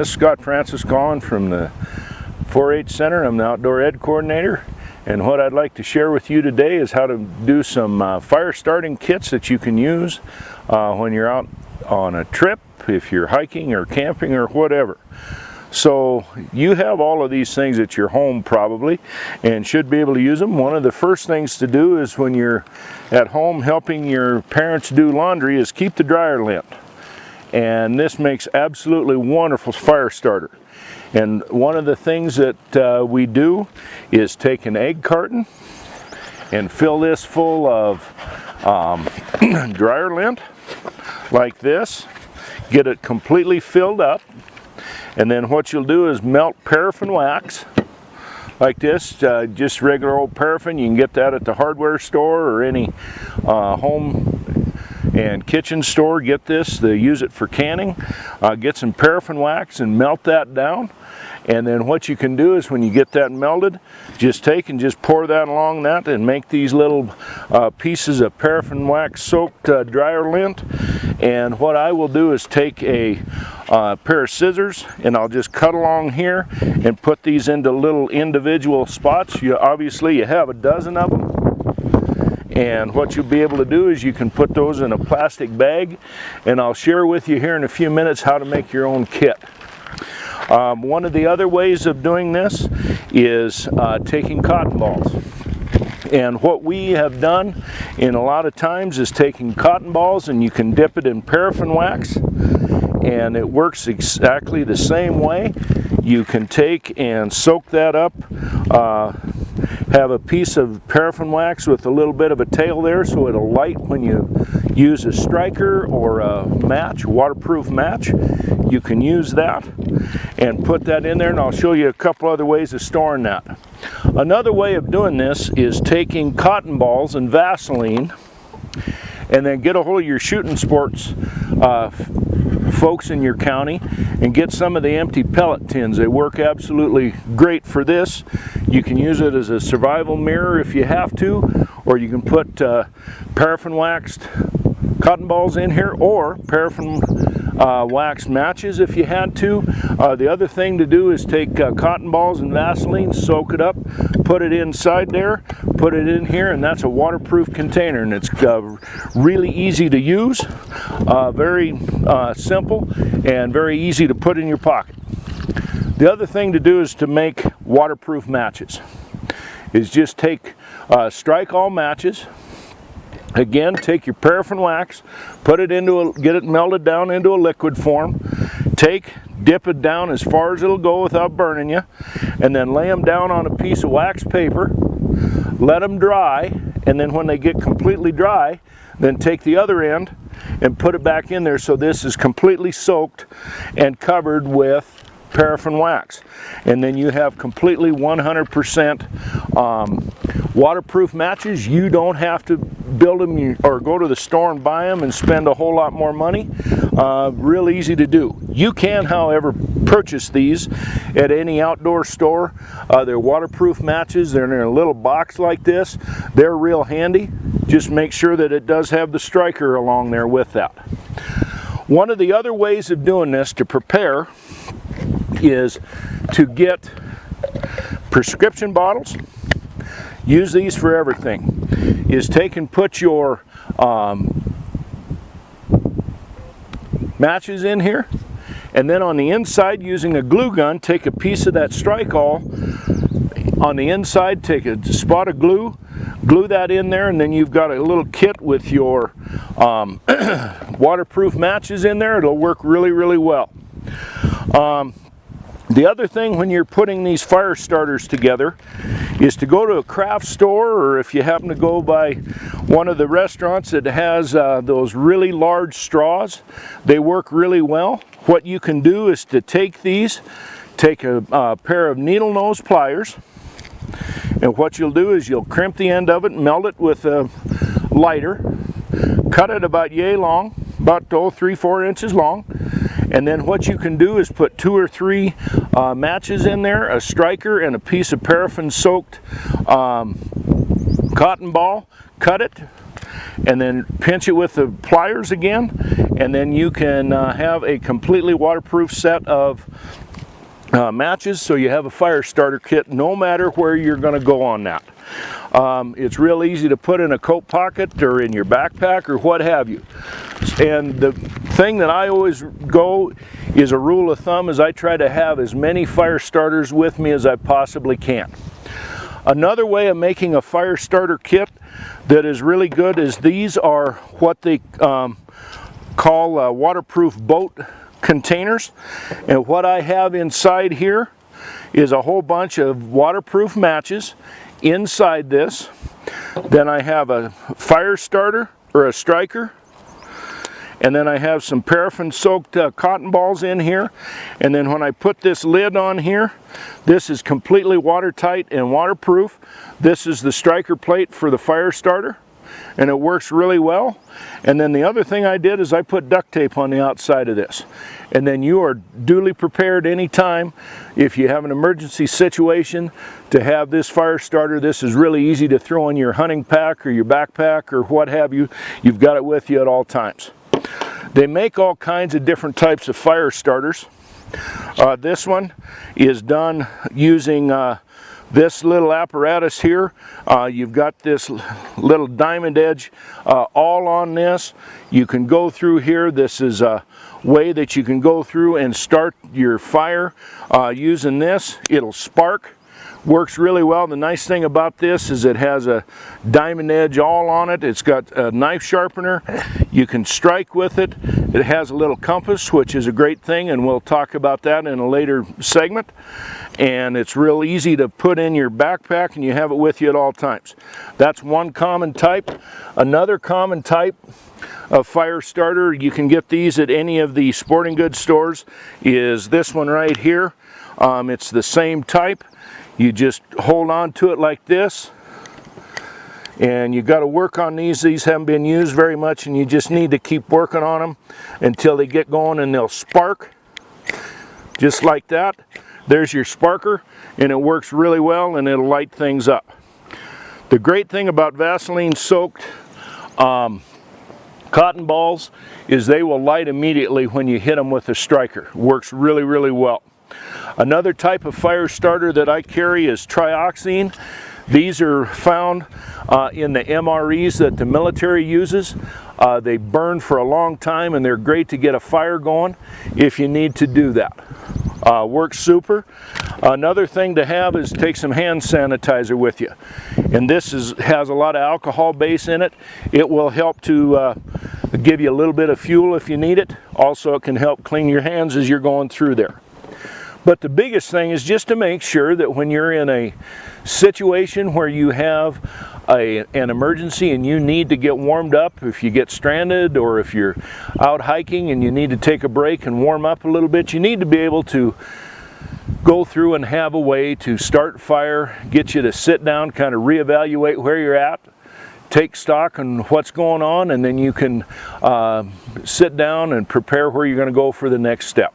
This is Scott Francis calling from the 4-H Center. I'm the Outdoor Ed Coordinator, and what I'd like to share with you today is how to do some fire starting kits that you can use when you're out on a trip, if you're hiking or camping or whatever. So you have all of these things at your home probably and should be able to use them. One of the first things to do is when you're at home helping your parents do laundry is keep the dryer lint. And this makes absolutely wonderful fire starter. And one of the things that we do is take an egg carton and fill this full of dryer lint like this. Get it completely filled up, and then what you'll do is melt paraffin wax like this, just regular old paraffin. You can get that at the hardware store or any home and kitchen store. Get this, they use it for canning. Get some paraffin wax and melt that down, and then what you can do is when you get that melted, just take and just pour that along that and make these little pieces of paraffin wax soaked dryer lint. And what I will do is take a pair of scissors and I'll just cut along here and put these into little individual spots. Obviously you have a dozen of them. And what you'll be able to do is you can put those in a plastic bag, and I'll share with you here in a few minutes how to make your own kit. One of the other ways of doing this is taking cotton balls. And what we have done in a lot of times is taking cotton balls, and you can dip it in paraffin wax, and it works exactly the same way. You can take and soak that up, have a piece of paraffin wax with a little bit of a tail there so it'll light when you use a striker or a match, waterproof match. You can use that and put that in there, and I'll show you a couple other ways of storing that. Another way of doing this is taking cotton balls and Vaseline, and then get a hold of your shooting sports folks in your county and get some of the empty pellet tins. They work absolutely great for this. You can use it as a survival mirror if you have to, or you can put paraffin waxed cotton balls in here, or paraffin wax matches if you had to. The other thing to do is take cotton balls and Vaseline, soak it up, put it inside there, put it in here, and that's a waterproof container, and it's really easy to use, very simple, and very easy to put in your pocket. The other thing to do is to make waterproof matches. Is just take strike all matches. Again, take your paraffin wax, put it into get it melted down into a liquid form. Dip it down as far as it'll go without burning you, and then lay them down on a piece of wax paper. Let them dry, and then when they get completely dry, then take the other end and put it back in there so this is completely soaked and covered with paraffin wax, and then you have completely 100% waterproof matches. You don't have to build them or go to the store and buy them and spend a whole lot more money. Real easy to do. You can, however, purchase these at any outdoor store. They're waterproof matches. They're in a little box like this. They're real handy. Just make sure that it does have the striker along there with that. One of the other ways of doing this to prepare is to get prescription bottles. Use these for everything. Is take and put your matches in here, and then on the inside, using a glue gun, take a piece of that strike-all on the inside, take a spot of glue, glue that in there, and then you've got a little kit with your waterproof matches in there. It'll work really, really well. The other thing when you're putting these fire starters together is to go to a craft store, or if you happen to go by one of the restaurants that has those really large straws. They work really well. What you can do is to take these, take a pair of needle nose pliers, and what you'll do is you'll crimp the end of it, melt it with a lighter, cut it about yay long, about 3-4 inches long. And then what you can do is put 2 or 3 matches in there, a striker, and a piece of paraffin soaked cotton ball. Cut it, and then pinch it with the pliers again, and then you can have a completely waterproof set of matches, so you have a fire starter kit no matter where you're going to go on that. It's real easy to put in a coat pocket or in your backpack or what have you. And the thing that I always go is a rule of thumb is I try to have as many fire starters with me as I possibly can. Another way of making a fire starter kit that is really good is these are what they call waterproof boat containers, and what I have inside here is a whole bunch of waterproof matches inside this. Then I have a fire starter or a striker, and then I have some paraffin soaked cotton balls in here, and then when I put this lid on here, this is completely watertight and waterproof. This is the striker plate for the fire starter, and it works really well. And then the other thing I did is I put duct tape on the outside of this, and then you are duly prepared anytime if you have an emergency situation to have this fire starter. This is really easy to throw in your hunting pack or your backpack or what have you. You've got it with you at all times. They make all kinds of different types of fire starters. This one is done using this little apparatus here. You've got this little diamond edge all on this. You can go through here. This is a way that you can go through and start your fire using this. It'll spark. Works really well. The nice thing about this is it has a diamond edge all on it. It's got a knife sharpener. You can strike with it. It has a little compass, which is a great thing, and we'll talk about that in a later segment. And it's real easy to put in your backpack, and you have it with you at all times. That's one common type. Another common type of fire starter, you can get these at any of the sporting goods stores, is this one right here. It's the same type. You just hold on to it like this, and you got to work on these. These haven't been used very much, and you just need to keep working on them until they get going and they'll spark just like that. There's your sparker, and it works really well, and it'll light things up. The great thing about Vaseline soaked cotton balls is they will light immediately when you hit them with a striker. Works really, really well. Another type of fire starter that I carry is trioxane. These are found in the MREs that the military uses. They burn for a long time, and they're great to get a fire going if you need to do that. Works super. Another thing to have is take some hand sanitizer with you. And this has a lot of alcohol base in it. It will help to give you a little bit of fuel if you need it. Also, it can help clean your hands as you're going through there. But the biggest thing is just to make sure that when you're in a situation where you have an emergency and you need to get warmed up, if you get stranded or if you're out hiking and you need to take a break and warm up a little bit, you need to be able to go through and have a way to start fire, get you to sit down, kind of reevaluate where you're at, take stock on what's going on, and then you can sit down and prepare where you're going to go for the next step.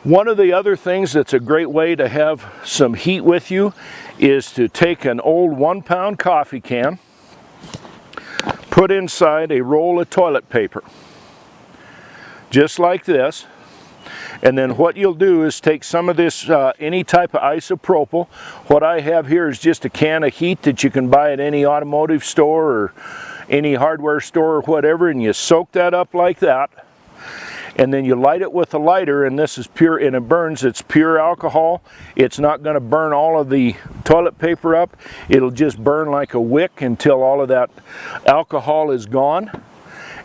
One of the other things that's a great way to have some heat with you is to take an old 1-pound coffee can, put inside a roll of toilet paper, just like this, and then what you'll do is take some of this, any type of isopropyl. What I have here is just a can of heat that you can buy at any automotive store or any hardware store or whatever, and you soak that up like that. And then you light it with a lighter, and this is pure, and it burns. It's pure alcohol. It's not going to burn all of the toilet paper up. It'll just burn like a wick until all of that alcohol is gone.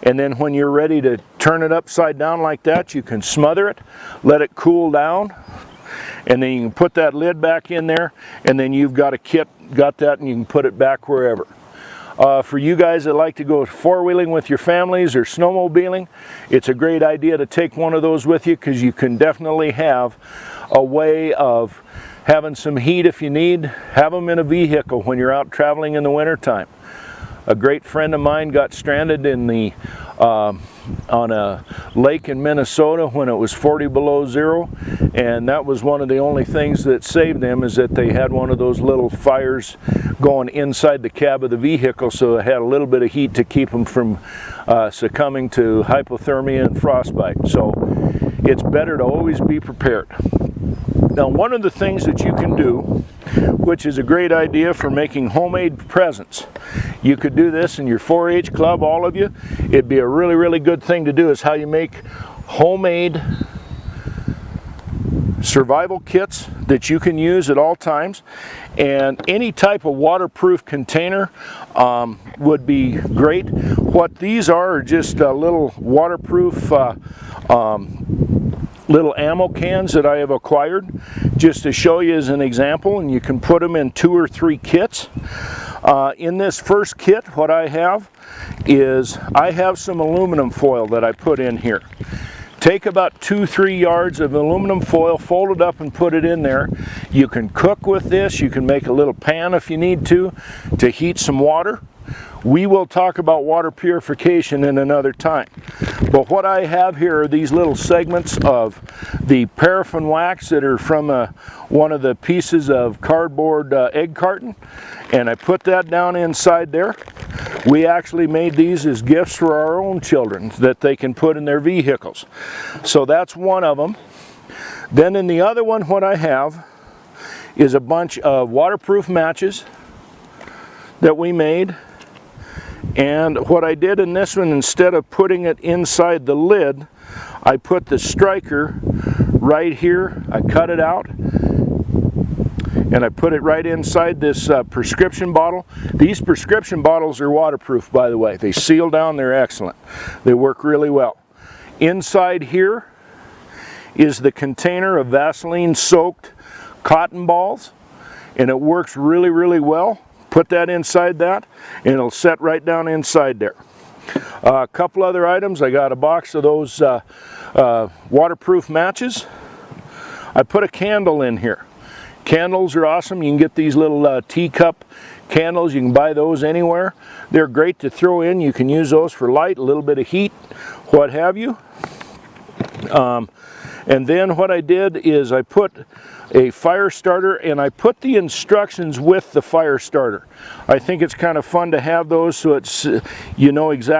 And then when you're ready to turn it upside down like that, you can smother it, let it cool down, and then you can put that lid back in there, and then you've got a kit, got that, and you can put it back wherever. For you guys that like to go four-wheeling with your families or snowmobiling, it's a great idea to take one of those with you, because you can definitely have a way of having some heat if you need. Have them in a vehicle when you're out traveling in the wintertime. A great friend of mine got stranded in the on a lake in Minnesota when it was 40 below zero, and that was one of the only things that saved them, is that they had one of those little fires going inside the cab of the vehicle, so it had a little bit of heat to keep them from succumbing to hypothermia and frostbite. So it's better to always be prepared. Now, one of the things that you can do, which is a great idea for making homemade presents, you could do this in your 4-H club, all of you. It'd be a really, really good thing to do, is how you make homemade survival kits that you can use at all times. And any type of waterproof container would be great. What these are just little waterproof little ammo cans that I have acquired, just to show you as an example, and you can put them in 2 or 3 kits. In this first kit, what I have is some aluminum foil that I put in here. Take about 2-3 yards of aluminum foil, fold it up and put it in there. You can cook with this. You can make a little pan if you need to heat some water. We will talk about water purification in another time. But what I have here are these little segments of the paraffin wax that are from one of the pieces of cardboard egg carton, and I put that down inside there. We actually made these as gifts for our own children that they can put in their vehicles. So that's one of them. Then in the other one, what I have is a bunch of waterproof matches that we made. And what I did in this one, instead of putting it inside the lid, I put the striker right here. I cut it out and I put it right inside this prescription bottle. These prescription bottles are waterproof, by the way. They seal down, they're excellent. They work really well. Inside here is the container of Vaseline soaked cotton balls, and it works really, really well. Put that inside that and it'll set right down inside there. A couple other items. I got a box of those waterproof matches. I put a candle in here. Candles are awesome. You can get these little teacup candles. You can buy those anywhere. They're great to throw in. You can use those for light, a little bit of heat, what have you. And then what I did is I put a fire starter, and I put the instructions with the fire starter. I think it's kind of fun to have those, so it's, you know exactly